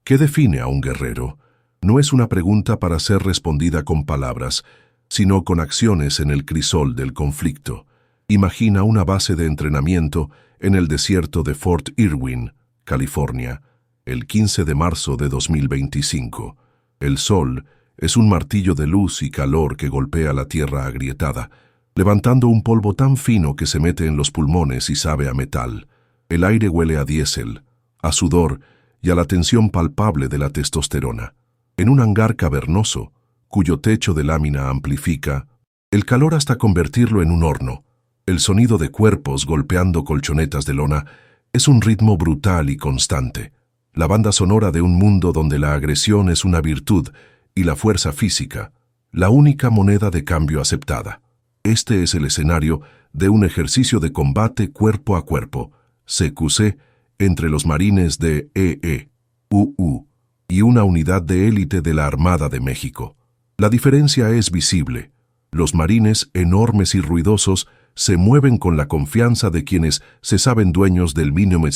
¿Qué define a un guerrero? No es una pregunta para ser respondida con palabras, sino con acciones en el crisol del conflicto. Imagina una base de entrenamiento en el desierto de Fort Irwin, California, el 15 de marzo de 2025. El sol es un martillo de luz y calor que golpea la tierra agrietada, levantando un polvo tan fino que se mete en los pulmones y sabe a metal. El aire huele a diésel, a sudor y a la tensión palpable de la testosterona. En un hangar cavernoso, cuyo techo de lámina amplifica el calor hasta convertirlo en un horno, el sonido de cuerpos golpeando colchonetas de lona es un ritmo brutal y constante, la banda sonora de un mundo donde la agresión es una virtud y la fuerza física, la única moneda de cambio aceptada. Este es el escenario de un ejercicio de combate cuerpo a cuerpo, CQC, entre los marines de EEUU y una unidad de élite de la Armada de México. La diferencia es visible. Los marines, enormes y ruidosos, se mueven con la confianza de quienes se saben dueños del mínimo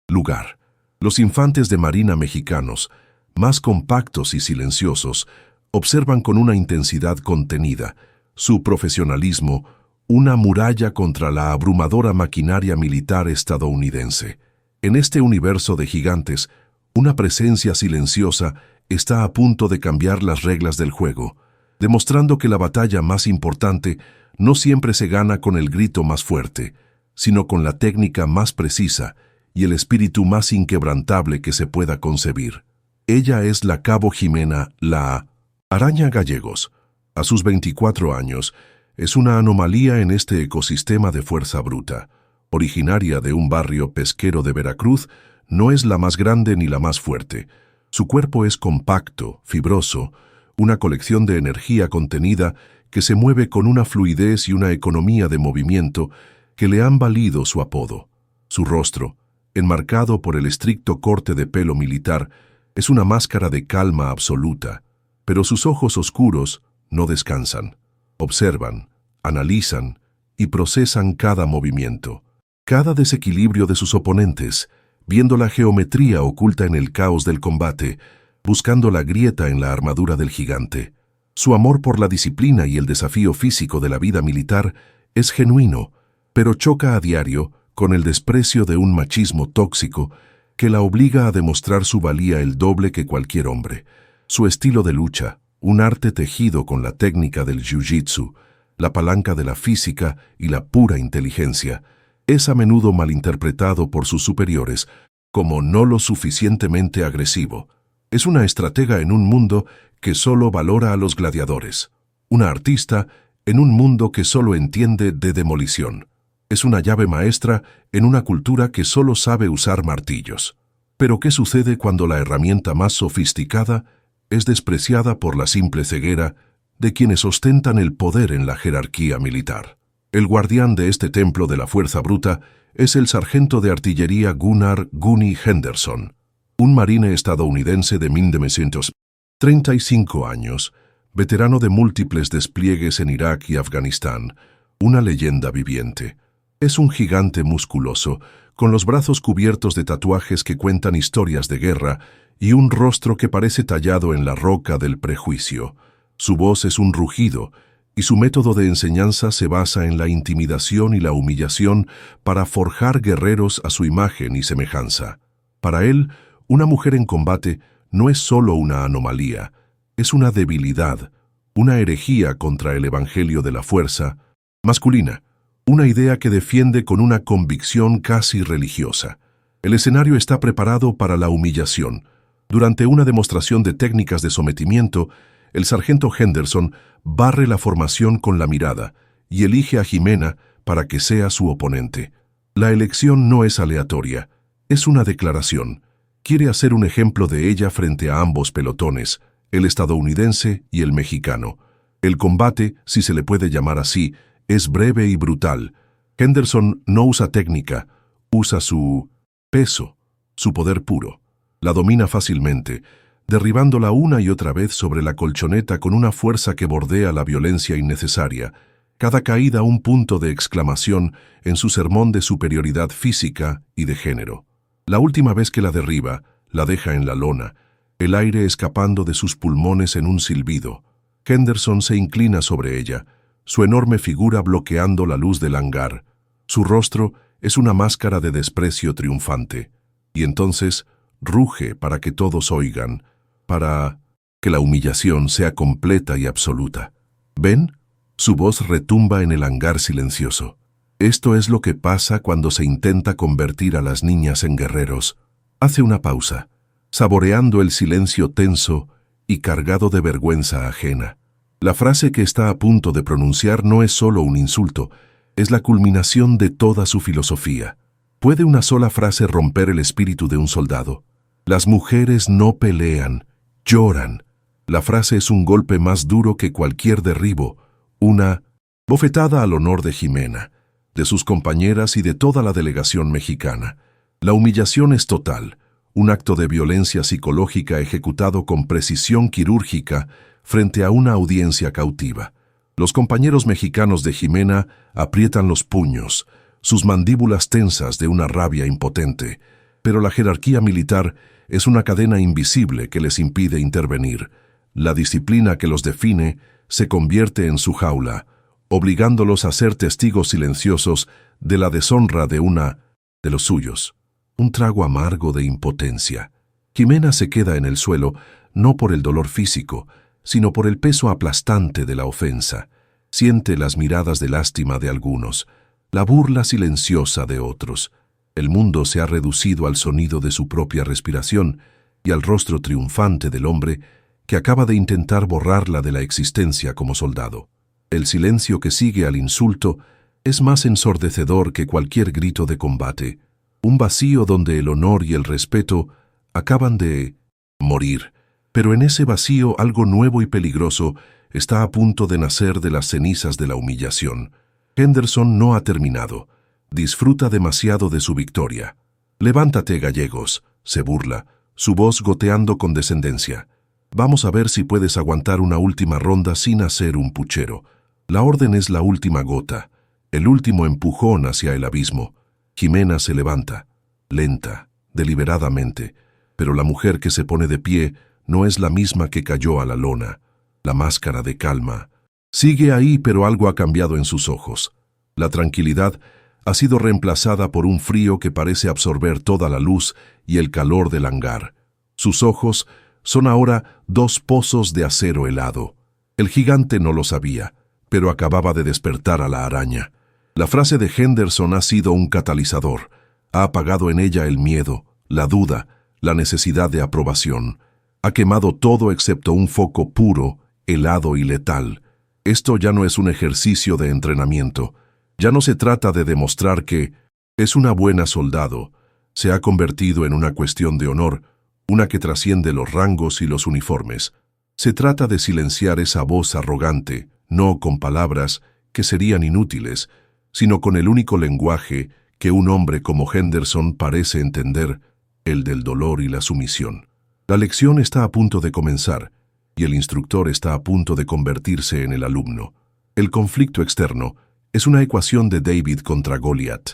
lugar. Los infantes de marina mexicanos, más compactos y silenciosos, observan con una intensidad contenida, su profesionalismo, una muralla contra la abrumadora maquinaria militar estadounidense. En este universo de gigantes, una presencia silenciosa está a punto de cambiar las reglas del juego, demostrando que la batalla más importante no siempre se gana con el grito más fuerte, sino con la técnica más precisa y el espíritu más inquebrantable que se pueda concebir. Ella es la Cabo Jimena, la Araña Gallegos. A sus 24 años, es una anomalía en este ecosistema de fuerza bruta. Originaria de un barrio pesquero de Veracruz, no es la más grande ni la más fuerte. Su cuerpo es compacto, fibroso, una colección de energía contenida que se mueve con una fluidez y una economía de movimiento que le han valido su apodo. Su rostro, enmarcado por el estricto corte de pelo militar, es una máscara de calma absoluta, pero sus ojos oscuros no descansan. Observan, analizan y procesan cada movimiento, cada desequilibrio de sus oponentes, viendo la geometría oculta en el caos del combate, buscando la grieta en la armadura del gigante. Su amor por la disciplina y el desafío físico de la vida militar es genuino, pero choca a diario con el desprecio de un machismo tóxico que la obliga a demostrar su valía el doble que cualquier hombre. Su estilo de lucha, un arte tejido con la técnica del jiu-jitsu, la palanca de la física y la pura inteligencia, es a menudo malinterpretado por sus superiores como no lo suficientemente agresivo. Es una estratega en un mundo que solo valora a los gladiadores, una artista en un mundo que solo entiende de demolición. Es una llave maestra en una cultura que solo sabe usar martillos. Pero ¿qué sucede cuando la herramienta más sofisticada es despreciada por la simple ceguera de quienes ostentan el poder en la jerarquía militar? El guardián de este templo de la fuerza bruta es el sargento de artillería Gunnar "Gunny" Henderson, un marine estadounidense de 1935 años, veterano de múltiples despliegues en Irak y Afganistán, una leyenda viviente. Es un gigante musculoso, con los brazos cubiertos de tatuajes que cuentan historias de guerra y un rostro que parece tallado en la roca del prejuicio. Su voz es un rugido, y su método de enseñanza se basa en la intimidación y la humillación para forjar guerreros a su imagen y semejanza. Para él, una mujer en combate no es solo una anomalía, es una debilidad, una herejía contra el evangelio de la fuerza masculina, una idea que defiende con una convicción casi religiosa. El escenario está preparado para la humillación. Durante una demostración de técnicas de sometimiento, el sargento Henderson barre la formación con la mirada y elige a Jimena para que sea su oponente. La elección no es aleatoria, es una declaración. Quiere hacer un ejemplo de ella frente a ambos pelotones, el estadounidense y el mexicano. El combate, si se le puede llamar así, es breve y brutal. Henderson no usa técnica, usa su peso, su poder puro. La domina fácilmente, derribándola una y otra vez sobre la colchoneta con una fuerza que bordea la violencia innecesaria, cada caída un punto de exclamación en su sermón de superioridad física y de género. La última vez que la derriba, la deja en la lona, el aire escapando de sus pulmones en un silbido. Henderson se inclina sobre ella, su enorme figura bloqueando la luz del hangar. Su rostro es una máscara de desprecio triunfante. Y entonces ruge para que todos oigan, para que la humillación sea completa y absoluta. ¿Ven? Su voz retumba en el hangar silencioso. Esto es lo que pasa cuando se intenta convertir a las niñas en guerreros. Hace una pausa, saboreando el silencio tenso y cargado de vergüenza ajena. La frase que está a punto de pronunciar no es solo un insulto, es la culminación de toda su filosofía. ¿Puede una sola frase romper el espíritu de un soldado? Las mujeres no pelean, lloran. La frase es un golpe más duro que cualquier derribo, una bofetada al honor de Jimena, de sus compañeras y de toda la delegación mexicana. La humillación es total, un acto de violencia psicológica ejecutado con precisión quirúrgica frente a una audiencia cautiva. Los compañeros mexicanos de Jimena aprietan los puños, sus mandíbulas tensas de una rabia impotente, pero la jerarquía militar es una cadena invisible que les impide intervenir. La disciplina que los define se convierte en su jaula, obligándolos a ser testigos silenciosos de la deshonra de los suyos. Un trago amargo de impotencia. Jimena se queda en el suelo, no por el dolor físico, sino por el peso aplastante de la ofensa. Siente las miradas de lástima de algunos, la burla silenciosa de otros. El mundo se ha reducido al sonido de su propia respiración y al rostro triunfante del hombre que acaba de intentar borrarla de la existencia como soldado. El silencio que sigue al insulto es más ensordecedor que cualquier grito de combate, un vacío donde el honor y el respeto acaban de morir. Pero en ese vacío algo nuevo y peligroso está a punto de nacer de las cenizas de la humillación. Henderson no ha terminado. Disfruta demasiado de su victoria. «Levántate, gallegos», se burla, su voz goteando con descendencia. «Vamos a ver si puedes aguantar una última ronda sin hacer un puchero». La orden es la última gota, el último empujón hacia el abismo. Jimena se levanta, lenta, deliberadamente, pero la mujer que se pone de pie no es la misma que cayó a la lona. La máscara de calma sigue ahí, pero algo ha cambiado en sus ojos. La tranquilidad ha sido reemplazada por un frío que parece absorber toda la luz y el calor del hangar. Sus ojos son ahora dos pozos de acero helado. El gigante no lo sabía, pero acababa de despertar a la araña. La frase de Henderson ha sido un catalizador. Ha apagado en ella el miedo, la duda, la necesidad de aprobación. Ha quemado todo excepto un foco puro, helado y letal. Esto ya no es un ejercicio de entrenamiento. Ya no se trata de demostrar que es una buena soldado. Se ha convertido en una cuestión de honor, una que trasciende los rangos y los uniformes. Se trata de silenciar esa voz arrogante, no con palabras que serían inútiles, sino con el único lenguaje que un hombre como Henderson parece entender, el del dolor y la sumisión. La lección está a punto de comenzar, y el instructor está a punto de convertirse en el alumno. El conflicto externo es una ecuación de David contra Goliat.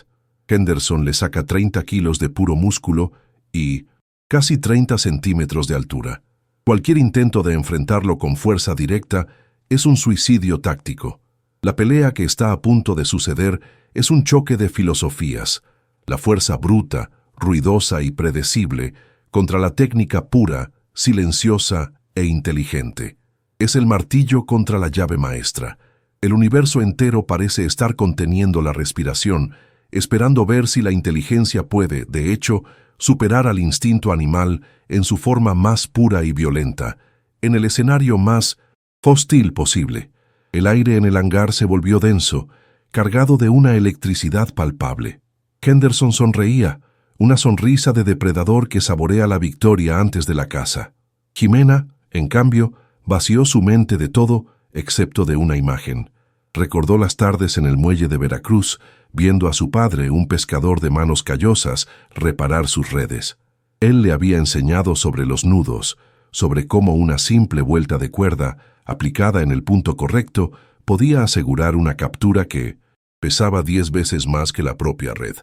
Henderson le saca 30 kilos de puro músculo y casi 30 centímetros de altura. Cualquier intento de enfrentarlo con fuerza directa es un suicidio táctico. La pelea que está a punto de suceder es un choque de filosofías. La fuerza bruta, ruidosa y predecible contra la técnica pura, silenciosa e inteligente. Es el martillo contra la llave maestra. El universo entero parece estar conteniendo la respiración, esperando ver si la inteligencia puede, de hecho, superar al instinto animal en su forma más pura y violenta, en el escenario más hostil posible. El aire en el hangar se volvió denso, cargado de una electricidad palpable. Henderson sonreía, una sonrisa de depredador que saborea la victoria antes de la caza. Jimena, en cambio, vació su mente de todo excepto de una imagen. Recordó las tardes en el muelle de Veracruz, viendo a su padre, un pescador de manos callosas, reparar sus redes. Él le había enseñado sobre los nudos, sobre cómo una simple vuelta de cuerda, aplicada en el punto correcto, podía asegurar una captura que pesaba 10 veces más que la propia red.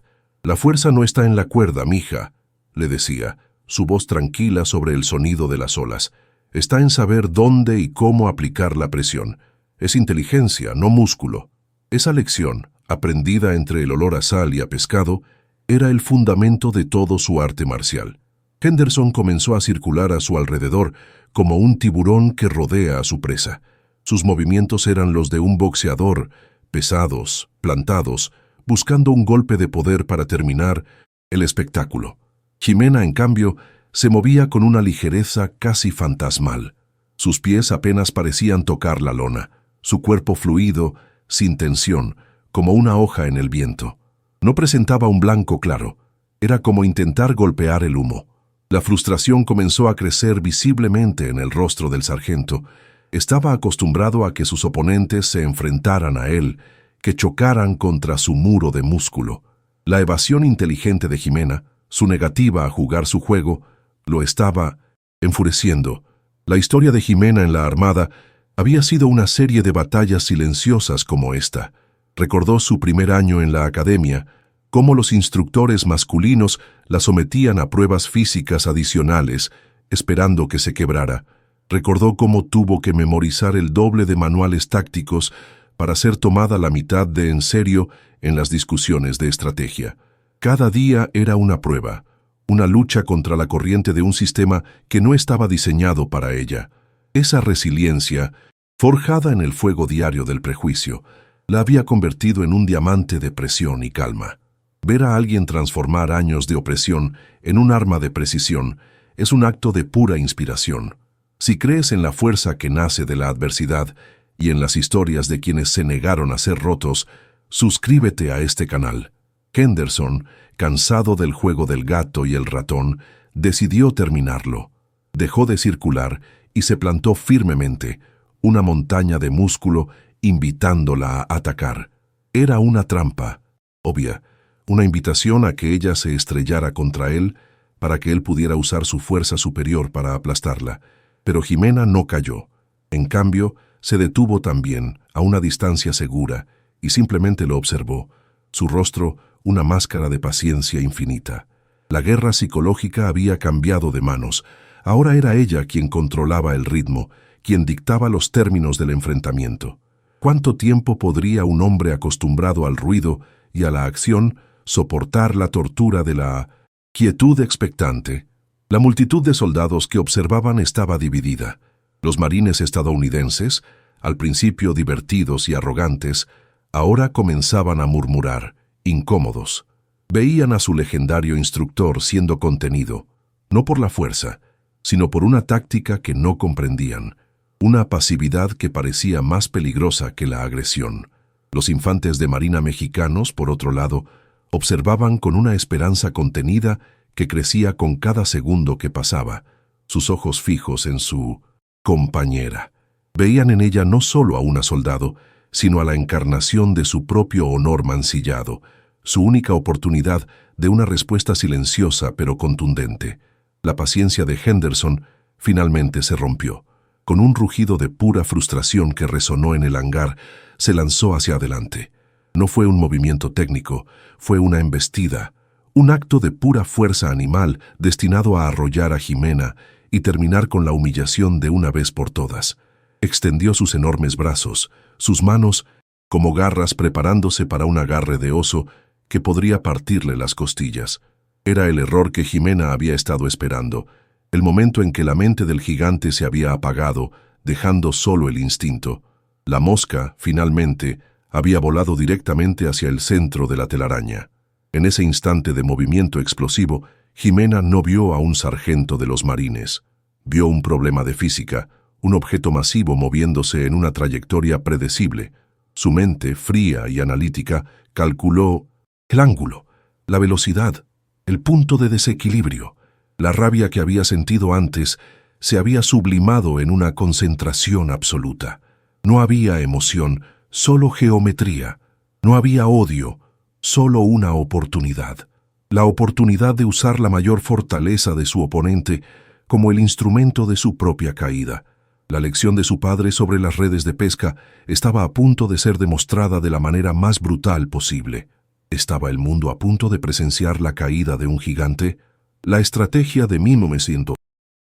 «La fuerza no está en la cuerda, mija», le decía. su voz tranquila sobre el sonido de las olas. Está en saber dónde y cómo aplicar la presión. Es inteligencia, no músculo. Esa lección, aprendida entre el olor a sal y a pescado, era el fundamento de todo su arte marcial. Henderson comenzó a circular a su alrededor como un tiburón que rodea a su presa. Sus movimientos eran los de un boxeador, pesados, plantados, buscando un golpe de poder para terminar el espectáculo. Jimena, en cambio, se movía con una ligereza casi fantasmal. Sus pies apenas parecían tocar la lona, su cuerpo fluido, sin tensión, como una hoja en el viento. No presentaba un blanco claro, era como intentar golpear el humo. La frustración comenzó a crecer visiblemente en el rostro del sargento. Estaba acostumbrado a que sus oponentes se enfrentaran a él, que chocaran contra su muro de músculo. La evasión inteligente de Jimena, su negativa a jugar su juego, lo estaba enfureciendo. La historia de Jimena en la Armada había sido una serie de batallas silenciosas como esta. Recordó su primer año en la academia, cómo los instructores masculinos la sometían a pruebas físicas adicionales, esperando que se quebrara. Recordó cómo tuvo que memorizar el doble de manuales tácticos para ser tomada la mitad de en serio en las discusiones de estrategia. Cada día era una prueba, una lucha contra la corriente de un sistema que no estaba diseñado para ella. Esa resiliencia, forjada en el fuego diario del prejuicio, la había convertido en un diamante de presión y calma. Ver a alguien transformar años de opresión en un arma de precisión es un acto de pura inspiración. Si crees en la fuerza que nace de la adversidad y en las historias de quienes se negaron a ser rotos, suscríbete a este canal. Henderson, cansado del juego del gato y el ratón, decidió terminarlo. Dejó de circular y se plantó firmemente, una montaña de músculo invitándola a atacar. Era una trampa, obvia, una invitación a que ella se estrellara contra él para que él pudiera usar su fuerza superior para aplastarla. Pero Jimena no cayó. En cambio, se detuvo también, a una distancia segura, y simplemente lo observó, su rostro una máscara de paciencia infinita. La guerra psicológica había cambiado de manos. Ahora era ella quien controlaba el ritmo, quien dictaba los términos del enfrentamiento. ¿Cuánto tiempo podría un hombre acostumbrado al ruido y a la acción soportar la tortura de la quietud expectante? La multitud de soldados que observaban estaba dividida. Los marines estadounidenses, al principio divertidos y arrogantes, ahora comenzaban a murmurar, incómodos. Veían a su legendario instructor siendo contenido, no por la fuerza, sino por una táctica que no comprendían, una pasividad que parecía más peligrosa que la agresión. Los infantes de marina mexicanos, por otro lado, observaban con una esperanza contenida que crecía con cada segundo que pasaba, sus ojos fijos en su compañera. Veían en ella no solo a una soldado, sino a la encarnación de su propio honor mancillado, su única oportunidad de una respuesta silenciosa pero contundente. La paciencia de Henderson finalmente se rompió. Con un rugido de pura frustración que resonó en el hangar, se lanzó hacia adelante. No fue un movimiento técnico, fue una embestida, un acto de pura fuerza animal destinado a arrollar a Jimena y terminar con la humillación de una vez por todas. Extendió sus enormes brazos, sus manos como garras preparándose para un agarre de oso que podría partirle las costillas. Era el error que Jimena había estado esperando, el momento en que la mente del gigante se había apagado, dejando solo el instinto. La mosca, finalmente, había volado directamente hacia el centro de la telaraña. En ese instante de movimiento explosivo, Jimena no vio a un sargento de los marines. Vio un problema de física, un objeto masivo moviéndose en una trayectoria predecible. Su mente, fría y analítica, calculó el ángulo, la velocidad, el punto de desequilibrio. La rabia que había sentido antes se había sublimado en una concentración absoluta. No había emoción, solo geometría. No había odio, solo una oportunidad. La oportunidad de usar la mayor fortaleza de su oponente como el instrumento de su propia caída. La lección de su padre sobre las redes de pesca estaba a punto de ser demostrada de la manera más brutal posible. ¿Estaba el mundo a punto de presenciar la caída de un gigante? La estrategia de Mimo me siento.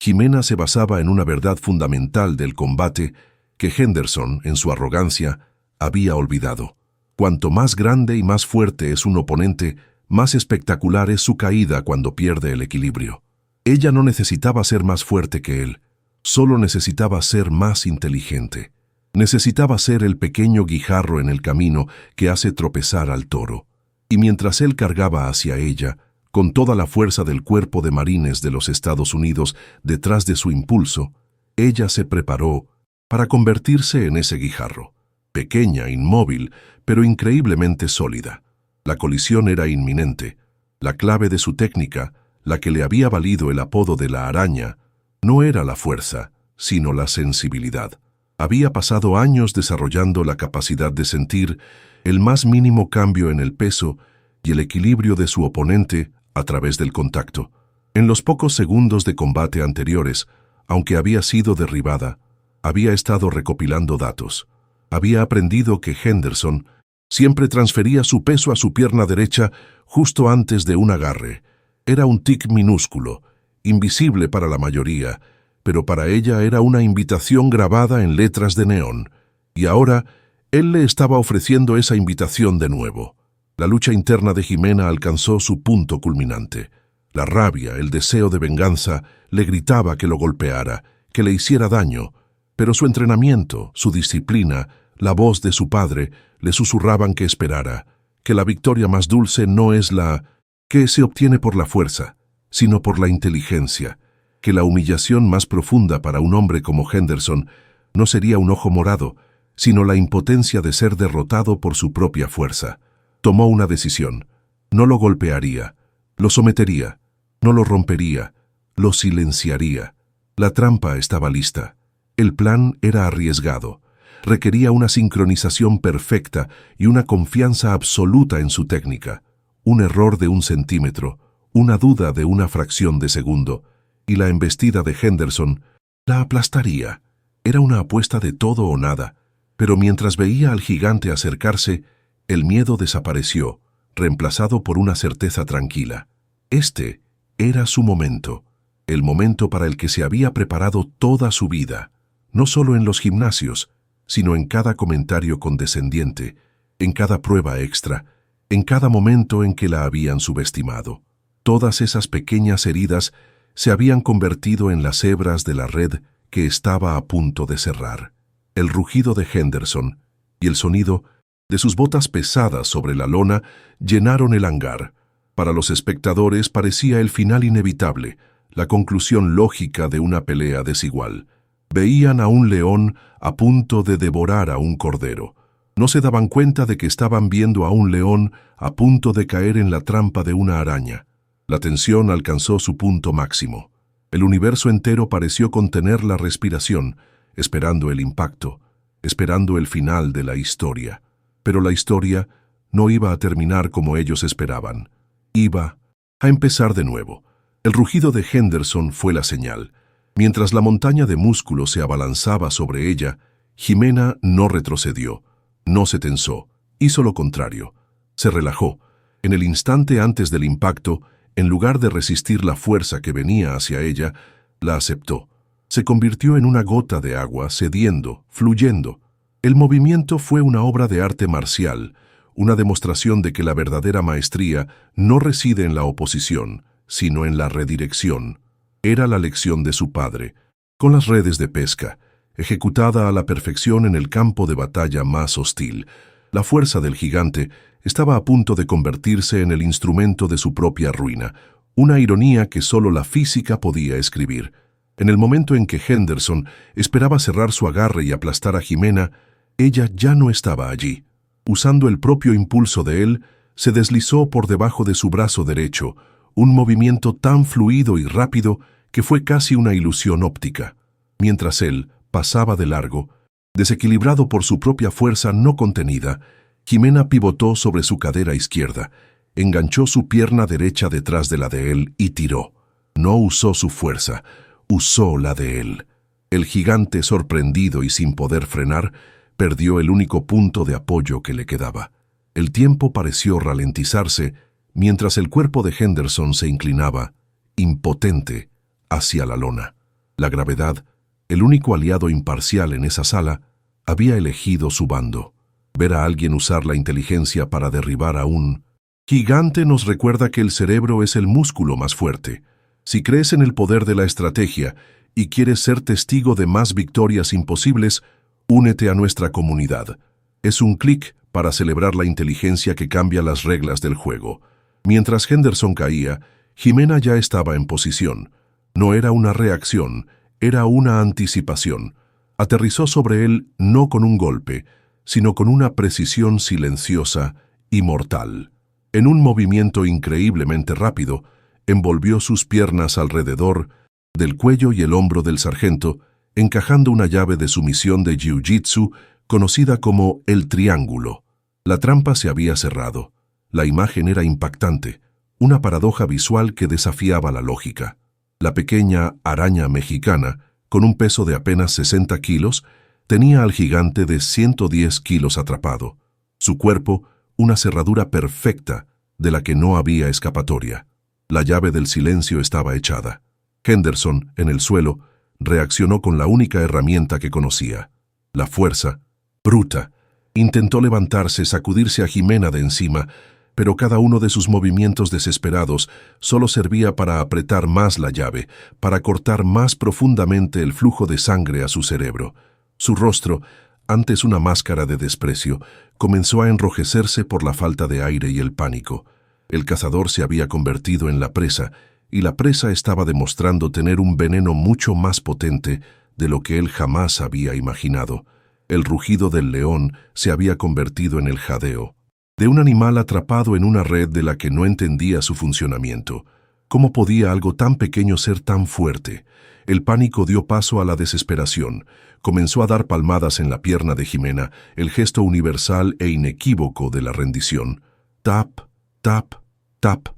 Jimena se basaba en una verdad fundamental del combate que Henderson, en su arrogancia, había olvidado. Cuanto más grande y más fuerte es un oponente, más espectacular es su caída cuando pierde el equilibrio. Ella no necesitaba ser más fuerte que él, solo necesitaba ser más inteligente. Necesitaba ser el pequeño guijarro en el camino que hace tropezar al toro. Y mientras él cargaba hacia ella, con toda la fuerza del Cuerpo de Marines de los Estados Unidos detrás de su impulso, ella se preparó para convertirse en ese guijarro. Pequeña, inmóvil, pero increíblemente sólida. La colisión era inminente. La clave de su técnica, la que le había valido el apodo de la araña, no era la fuerza, sino la sensibilidad. Había pasado años desarrollando la capacidad de sentir el más mínimo cambio en el peso y el equilibrio de su oponente a través del contacto. En los pocos segundos de combate anteriores, aunque había sido derribada, había estado recopilando datos. Había aprendido que Henderson siempre transfería su peso a su pierna derecha justo antes de un agarre. Era un tic minúsculo, invisible para la mayoría, pero para ella era una invitación grabada en letras de neón. Y ahora, él le estaba ofreciendo esa invitación de nuevo. La lucha interna de Jimena alcanzó su punto culminante. La rabia, el deseo de venganza, le gritaba que lo golpeara, que le hiciera daño, pero su entrenamiento, su disciplina, la voz de su padre, le susurraban que esperara, que la victoria más dulce no es la que se obtiene por la fuerza, sino por la inteligencia, que la humillación más profunda para un hombre como Henderson no sería un ojo morado, sino la impotencia de ser derrotado por su propia fuerza. Tomó una decisión. No lo golpearía, lo sometería, no lo rompería, lo silenciaría. La trampa estaba lista. El plan era arriesgado. Requería una sincronización perfecta y una confianza absoluta en su técnica. Un error de 1 centímetro, una duda de una fracción de segundo, y la embestida de Henderson la aplastaría. Era una apuesta de todo o nada, pero mientras veía al gigante acercarse, el miedo desapareció, reemplazado por una certeza tranquila. Este era su momento, el momento para el que se había preparado toda su vida, no solo en los gimnasios, sino en cada comentario condescendiente, en cada prueba extra, en cada momento en que la habían subestimado. Todas esas pequeñas heridas se habían convertido en las hebras de la red que estaba a punto de cerrar. El rugido de Henderson y el sonido de sus botas pesadas sobre la lona llenaron el hangar. Para los espectadores parecía el final inevitable, la conclusión lógica de una pelea desigual. Veían a un león a punto de devorar a un cordero. No se daban cuenta de que estaban viendo a un león a punto de caer en la trampa de una araña. La tensión alcanzó su punto máximo. El universo entero pareció contener la respiración, esperando el impacto, esperando el final de la historia. Pero la historia no iba a terminar como ellos esperaban. Iba a empezar de nuevo. El rugido de Henderson fue la señal. Mientras la montaña de músculos se abalanzaba sobre ella, Jimena no retrocedió, no se tensó, hizo lo contrario. Se relajó. En el instante antes del impacto, en lugar de resistir la fuerza que venía hacia ella, la aceptó. Se convirtió en una gota de agua cediendo, fluyendo. El movimiento fue una obra de arte marcial, una demostración de que la verdadera maestría no reside en la oposición, sino en la redirección. Era la lección de su padre, con las redes de pesca, ejecutada a la perfección en el campo de batalla más hostil. La fuerza del gigante estaba a punto de convertirse en el instrumento de su propia ruina, una ironía que solo la física podía escribir. En el momento en que Henderson esperaba cerrar su agarre y aplastar a Jimena, ella ya no estaba allí. Usando el propio impulso de él, se deslizó por debajo de su brazo derecho, un movimiento tan fluido y rápido que fue casi una ilusión óptica. Mientras él pasaba de largo, desequilibrado por su propia fuerza no contenida, Jimena pivotó sobre su cadera izquierda, enganchó su pierna derecha detrás de la de él y tiró. No usó su fuerza, usó la de él. El gigante, sorprendido y sin poder frenar, perdió el único punto de apoyo que le quedaba. El tiempo pareció ralentizarse mientras el cuerpo de Henderson se inclinaba impotente, hacia la lona. La gravedad, el único aliado imparcial en esa sala, había elegido su bando. Ver a alguien usar la inteligencia para derribar a un gigante nos recuerda que el cerebro es el músculo más fuerte. Si crees en el poder de la estrategia y quieres ser testigo de más victorias imposibles, únete a nuestra comunidad. Es un clic para celebrar la inteligencia que cambia las reglas del juego. Mientras Henderson caía, Jimena ya estaba en posición. No era una reacción, era una anticipación. Aterrizó sobre él no con un golpe, sino con una precisión silenciosa y mortal. En un movimiento increíblemente rápido, envolvió sus piernas alrededor del cuello y el hombro del sargento, encajando una llave de sumisión de jiu-jitsu conocida como el triángulo. La trampa se había cerrado. La imagen era impactante, una paradoja visual que desafiaba la lógica. La pequeña araña mexicana, con un peso de apenas 60 kilos, tenía al gigante de 110 kilos atrapado. Su cuerpo, una cerradura perfecta de la que no había escapatoria. La llave del silencio estaba echada. Henderson, en el suelo, reaccionó con la única herramienta que conocía, la fuerza, bruta. Intentó levantarse, sacudirse a Jimena de encima, pero cada uno de sus movimientos desesperados solo servía para apretar más la llave, para cortar más profundamente el flujo de sangre a su cerebro. Su rostro, antes una máscara de desprecio, comenzó a enrojecerse por la falta de aire y el pánico. El cazador se había convertido en la presa, y la presa estaba demostrando tener un veneno mucho más potente de lo que él jamás había imaginado. El rugido del león se había convertido en el jadeo de un animal atrapado en una red de la que no entendía su funcionamiento. ¿Cómo podía algo tan pequeño ser tan fuerte? El pánico dio paso a la desesperación. Comenzó a dar palmadas en la pierna de Jimena, el gesto universal e inequívoco de la rendición. Tap, tap, tap.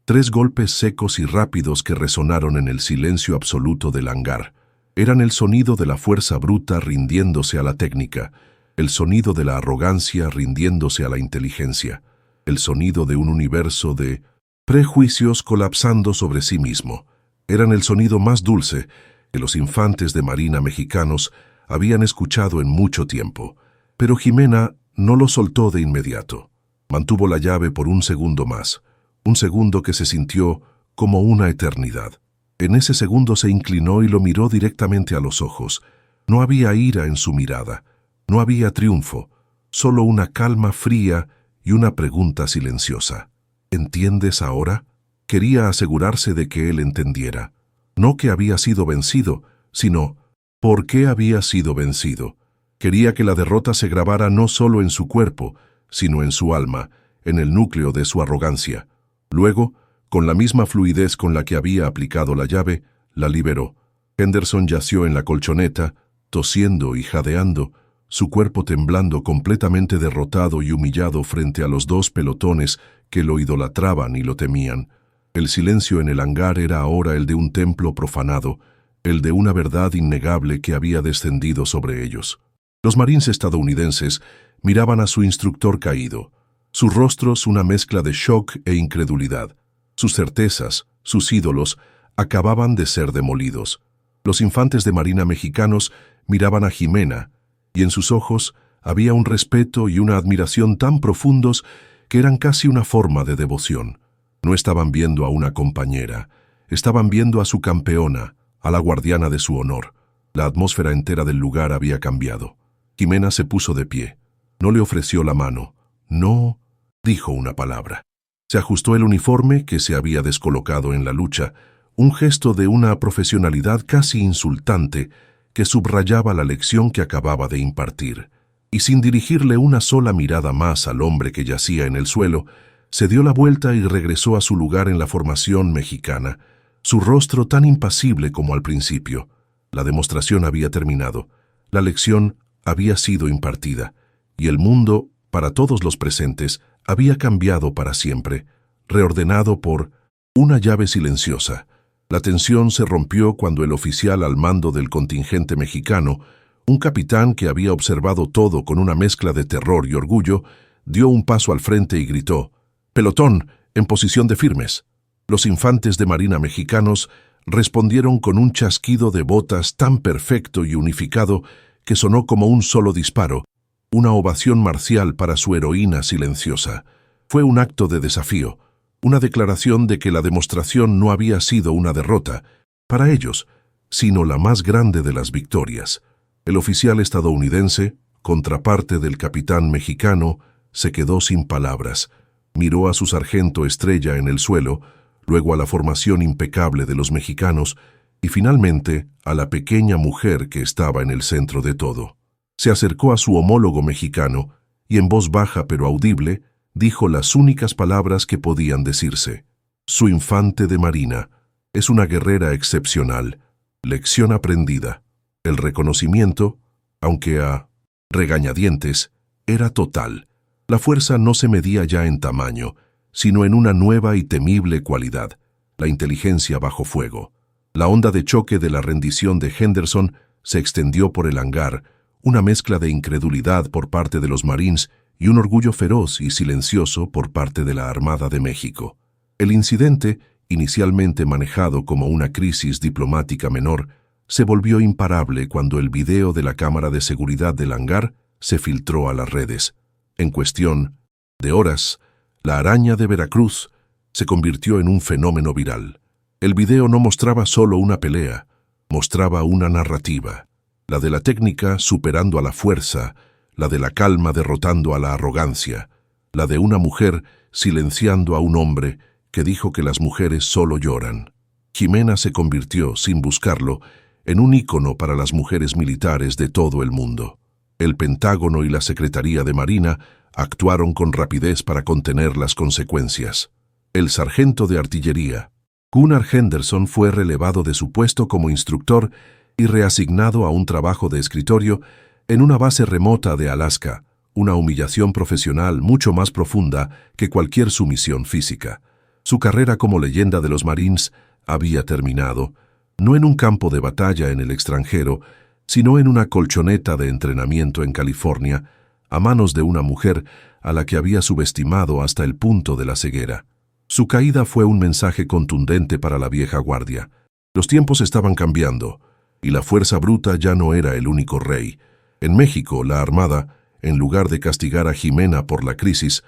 3 golpes secos y rápidos que resonaron en el silencio absoluto del hangar. Eran el sonido de la fuerza bruta rindiéndose a la técnica, el sonido de la arrogancia rindiéndose a la inteligencia, el sonido de un universo de prejuicios colapsando sobre sí mismo. Eran el sonido más dulce que los infantes de marina mexicanos habían escuchado en mucho tiempo. Pero Jimena no lo soltó de inmediato. Mantuvo la llave por un segundo más, un segundo que se sintió como una eternidad. En ese segundo se inclinó y lo miró directamente a los ojos. No había ira en su mirada, no había triunfo, solo una calma fría y una pregunta silenciosa. ¿Entiendes ahora? Quería asegurarse de que él entendiera. No que había sido vencido, sino por qué había sido vencido. Quería que la derrota se grabara no solo en su cuerpo, sino en su alma, en el núcleo de su arrogancia. Luego, con la misma fluidez con la que había aplicado la llave, la liberó. Henderson yació en la colchoneta, tosiendo y jadeando, su cuerpo temblando, completamente derrotado y humillado frente a los 2 pelotones que lo idolatraban y lo temían. El silencio en el hangar era ahora el de un templo profanado, el de una verdad innegable que había descendido sobre ellos. Los marines estadounidenses miraban a su instructor caído, sus rostros una mezcla de shock e incredulidad. Sus certezas, sus ídolos, acababan de ser demolidos. Los infantes de marina mexicanos miraban a Jimena, y en sus ojos había un respeto y una admiración tan profundos que eran casi una forma de devoción. No estaban viendo a una compañera, estaban viendo a su campeona, a la guardiana de su honor. La atmósfera entera del lugar había cambiado. Jimena se puso de pie. No le ofreció la mano. No dijo una palabra. Se ajustó el uniforme que se había descolocado en la lucha, un gesto de una profesionalidad casi insultante que subrayaba la lección que acababa de impartir. Y sin dirigirle una sola mirada más al hombre que yacía en el suelo, se dio la vuelta y regresó a su lugar en la formación mexicana, su rostro tan impasible como al principio. La demostración había terminado, la lección había sido impartida, y el mundo, para todos los presentes, había cambiado para siempre, reordenado por una llave silenciosa. La tensión se rompió cuando el oficial al mando del contingente mexicano, un capitán que había observado todo con una mezcla de terror y orgullo, dio un paso al frente y gritó: «Pelotón, en posición de firmes». Los infantes de marina mexicanos respondieron con un chasquido de botas tan perfecto y unificado que sonó como un solo disparo, una ovación marcial para su heroína silenciosa. Fue un acto de desafío, una declaración de que la demostración no había sido una derrota para ellos, sino la más grande de las victorias. El oficial estadounidense, contraparte del capitán mexicano, se quedó sin palabras. Miró a su sargento estrella en el suelo, luego a la formación impecable de los mexicanos y finalmente a la pequeña mujer que estaba en el centro de todo. Se acercó a su homólogo mexicano y en voz baja pero audible dijo las únicas palabras que podían decirse. Su infante de marina es una guerrera excepcional. Lección aprendida. El reconocimiento, aunque a regañadientes, era total. La fuerza no se medía ya en tamaño, sino en una nueva y temible cualidad, la inteligencia bajo fuego. La onda de choque de la rendición de Henderson se extendió por el hangar, una mezcla de incredulidad por parte de los Marines y un orgullo feroz y silencioso por parte de la Armada de México. El incidente, inicialmente manejado como una crisis diplomática menor, se volvió imparable cuando el video de la cámara de seguridad del hangar se filtró a las redes. En cuestión de horas, la araña de Veracruz se convirtió en un fenómeno viral. El video no mostraba solo una pelea, mostraba una narrativa, la de la técnica superando a la fuerza, la de la calma derrotando a la arrogancia, la de una mujer silenciando a un hombre que dijo que las mujeres solo lloran. Jimena se convirtió, sin buscarlo, en un ícono para las mujeres militares de todo el mundo. El Pentágono y la Secretaría de Marina actuaron con rapidez para contener las consecuencias. El sargento de artillería, Gunnar Henderson, fue relevado de su puesto como instructor y reasignado a un trabajo de escritorio en una base remota de Alaska, una humillación profesional mucho más profunda que cualquier sumisión física. Su carrera como leyenda de los Marines había terminado, no en un campo de batalla en el extranjero, sino en una colchoneta de entrenamiento en California, a manos de una mujer a la que había subestimado hasta el punto de la ceguera. Su caída fue un mensaje contundente para la vieja guardia. Los tiempos estaban cambiando, y la fuerza bruta ya no era el único rey. En México, la Armada, en lugar de castigar a Jimena por la crisis,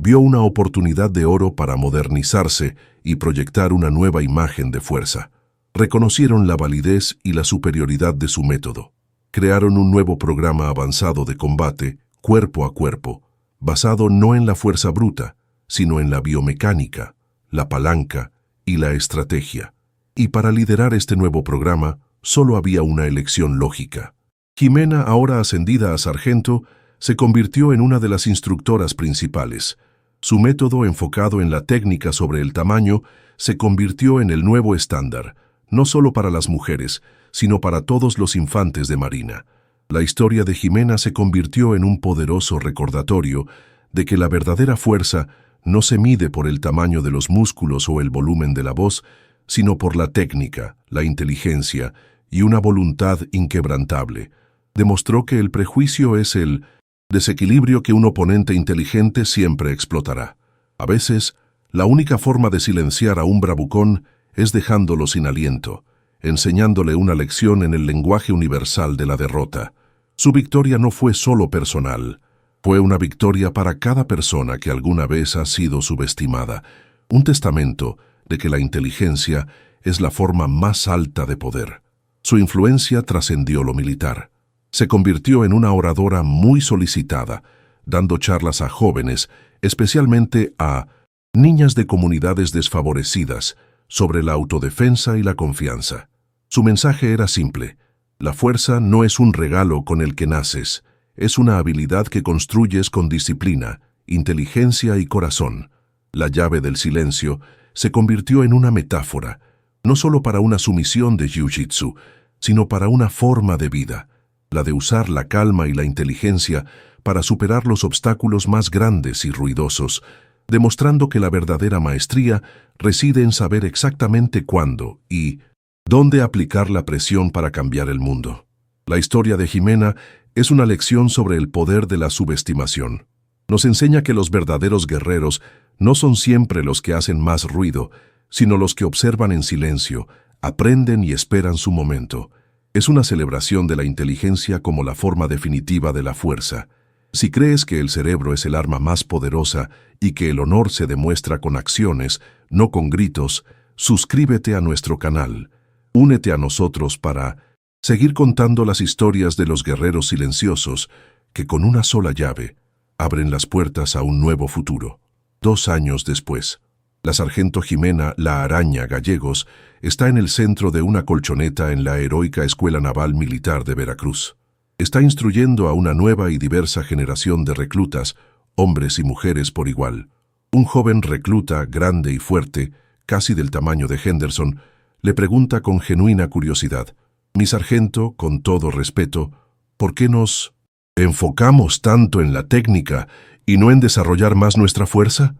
vio una oportunidad de oro para modernizarse y proyectar una nueva imagen de fuerza. Reconocieron la validez y la superioridad de su método. Crearon un nuevo programa avanzado de combate, cuerpo a cuerpo, basado no en la fuerza bruta, sino en la biomecánica, la palanca y la estrategia. Y para liderar este nuevo programa, solo había una elección lógica. Jimena, ahora ascendida a sargento, se convirtió en una de las instructoras principales. Su método, enfocado en la técnica sobre el tamaño, se convirtió en el nuevo estándar, no solo para las mujeres, sino para todos los infantes de marina. La historia de Jimena se convirtió en un poderoso recordatorio de que la verdadera fuerza no se mide por el tamaño de los músculos o el volumen de la voz, sino por la técnica, la inteligencia y una voluntad inquebrantable. Demostró que el prejuicio es el desequilibrio que un oponente inteligente siempre explotará. A veces, la única forma de silenciar a un bravucón es dejándolo sin aliento, enseñándole una lección en el lenguaje universal de la derrota. Su victoria no fue solo personal, fue una victoria para cada persona que alguna vez ha sido subestimada, un testamento de que la inteligencia es la forma más alta de poder. Su influencia trascendió lo militar. Se convirtió en una oradora muy solicitada, dando charlas a jóvenes, especialmente a niñas de comunidades desfavorecidas, sobre la autodefensa y la confianza. Su mensaje era simple: la fuerza no es un regalo con el que naces, es una habilidad que construyes con disciplina, inteligencia y corazón. La llave del silencio se convirtió en una metáfora, no solo para una sumisión de jiu-jitsu, sino para una forma de vida, la de usar la calma y la inteligencia para superar los obstáculos más grandes y ruidosos, demostrando que la verdadera maestría reside en saber exactamente cuándo y dónde aplicar la presión para cambiar el mundo. La historia de Jimena es una lección sobre el poder de la subestimación. Nos enseña que los verdaderos guerreros no son siempre los que hacen más ruido, sino los que observan en silencio, aprenden y esperan su momento. Es una celebración de la inteligencia como la forma definitiva de la fuerza. Si crees que el cerebro es el arma más poderosa y que el honor se demuestra con acciones, no con gritos, suscríbete a nuestro canal. Únete a nosotros para seguir contando las historias de los guerreros silenciosos que con una sola llave abren las puertas a un nuevo futuro. 2 años después, la sargento Jimena La Araña Gallegos está en el centro de una colchoneta en la heroica Escuela Naval Militar de Veracruz. Está instruyendo a una nueva y diversa generación de reclutas, hombres y mujeres por igual. Un joven recluta, grande y fuerte, casi del tamaño de Henderson, le pregunta con genuina curiosidad: «Mi sargento, con todo respeto, ¿por qué nos enfocamos tanto en la técnica y no en desarrollar más nuestra fuerza?»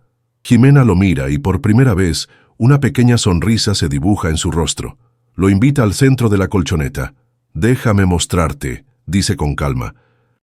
Jimena lo mira y por primera vez una pequeña sonrisa se dibuja en su rostro. Lo invita al centro de la colchoneta. «Déjame mostrarte», dice con calma.